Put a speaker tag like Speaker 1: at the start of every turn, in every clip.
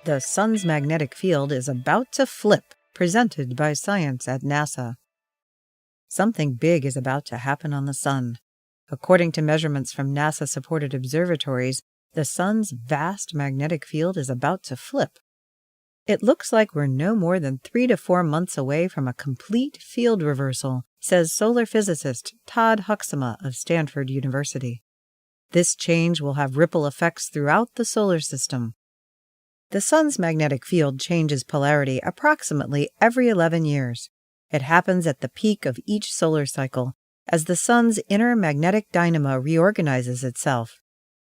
Speaker 1: The sun's magnetic field is about to flip, presented by Science at NASA. Something big is about to happen on the sun. According to measurements from NASA-supported observatories, the sun's vast magnetic field is about to flip. It looks like we're no more than 3 to 4 months away from a complete field reversal, says solar physicist Todd Huxtema of Stanford University. This change will have ripple effects throughout the solar system. The sun's magnetic field changes polarity approximately every 11 years. It happens at the peak of each solar cycle, as the sun's inner magnetic dynamo reorganizes itself.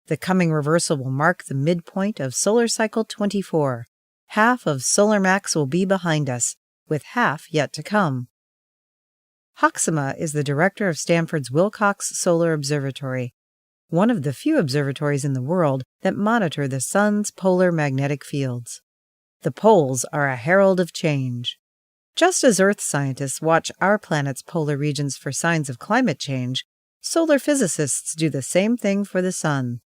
Speaker 1: The coming reversal will mark the midpoint of solar cycle 24. Half of solar max will be behind us, with half yet to come. Huxtema is the director of Stanford's Wilcox Solar Observatory, one of the few observatories in the world that monitor the sun's polar magnetic fields. The poles are a herald of change. Just as Earth scientists watch our planet's polar regions for signs of climate change, solar physicists do the same thing for the sun.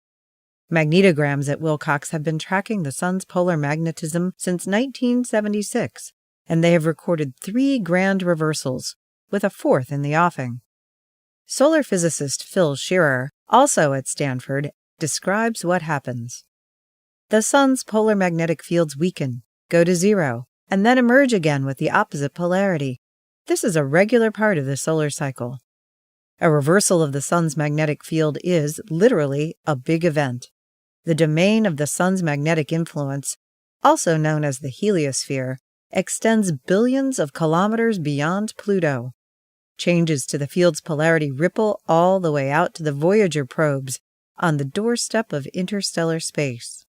Speaker 1: Magnetograms at Wilcox have been tracking the sun's polar magnetism since 1976, and they have recorded 3 grand reversals, with a 4th in the offing. Solar physicist Phil Shearer, also at Stanford, describes what happens. The sun's polar magnetic fields weaken, go to zero, and then emerge again with the opposite polarity. This is a regular part of the solar cycle. A reversal of the sun's magnetic field is, literally, a big event. The domain of the sun's magnetic influence, also known as the heliosphere, extends billions of kilometers beyond Pluto. Changes to the field's polarity ripple all the way out to the Voyager probes on the doorstep of interstellar space.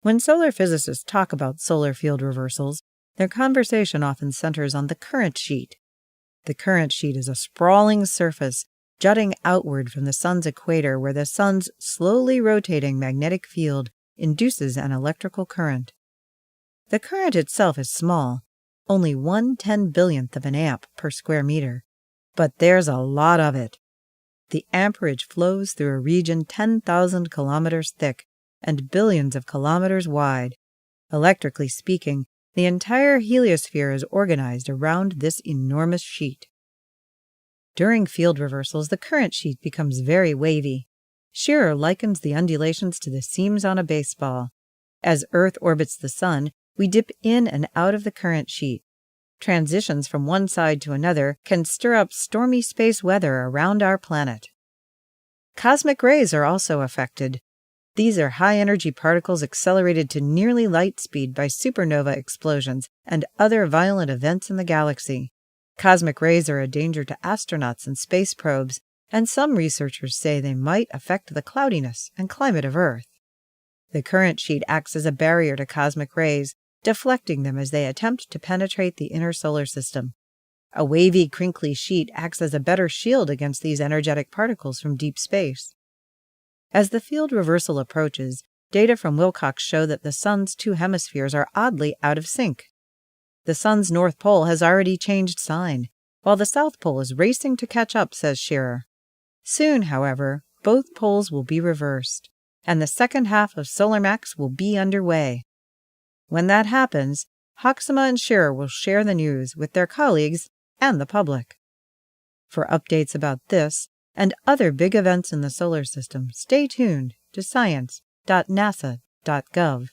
Speaker 1: When solar physicists talk about solar field reversals, their conversation often centers on the current sheet. The current sheet is a sprawling surface jutting outward from the sun's equator where the sun's slowly rotating magnetic field induces an electrical current. The current itself is small, only 1/10,000,000th of an amp per square meter, but there's a lot of it. The amperage flows through a region 10,000 kilometers thick and billions of kilometers wide. Electrically speaking, the entire heliosphere is organized around this enormous sheet. During field reversals, the current sheet becomes very wavy. Shearer likens the undulations to the seams on a baseball. As Earth orbits the sun, we dip in and out of the current sheet. Transitions from one side to another can stir up stormy space weather around our planet. Cosmic rays are also affected. These are high-energy particles accelerated to nearly light speed by supernova explosions and other violent events in the galaxy. Cosmic rays are a danger to astronauts and space probes, and some researchers say they might affect the cloudiness and climate of Earth. The current sheet acts as a barrier to cosmic rays, deflecting them as they attempt to penetrate the inner solar system. A wavy, crinkly sheet acts as a better shield against these energetic particles from deep space. As the field reversal approaches, data from Wilcox show that the sun's 2 hemispheres are oddly out of sync. The sun's north pole has already changed sign, while the south pole is racing to catch up, says Shearer. Soon, however, both poles will be reversed, and the second half of solar max will be underway. When that happens, Huxtema and Shearer will share the news with their colleagues and the public. For updates about this and other big events in the solar system, stay tuned to science.nasa.gov.